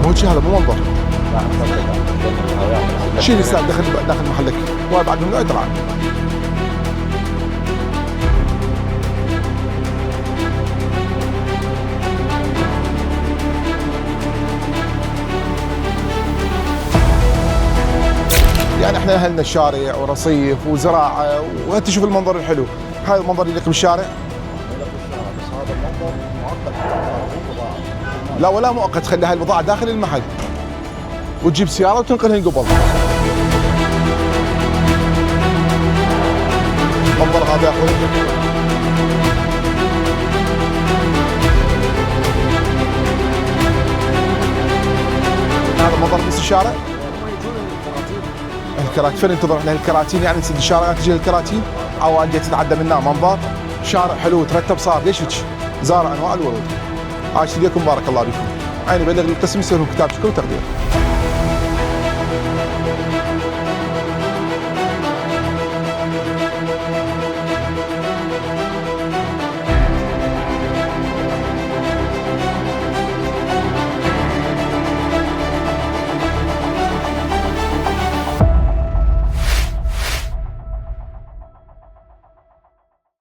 مو شي هذا مو منظر. شيل السائل داخل محلك، وهذا بعد ممنوع يطلع. يعني احنا اهلنا الشارع ورصيف وزراعه، وانت شوف المنظر الحلو، هذا المنظر يليق بالشارع؟ بس هذا المنظر مؤقت، لا ولا مؤقت، خلي هاي البضاعه داخل المحل وتجيب سياره وتنقلها قبل. المنظر هذا يا اخوي هذا منظر نص الشارع. الكراتين فين انتظر احنا الكراتين، يعني تسد الشارع تجي الكراتين او انت تتعدى منها منظر شارع حلو ترتب صار ليش هيك؟ زارع انواع الورود. عايش ليكم بارك الله بكم. عيني بلغ القسم يسوي كتاب شكر وتقدير.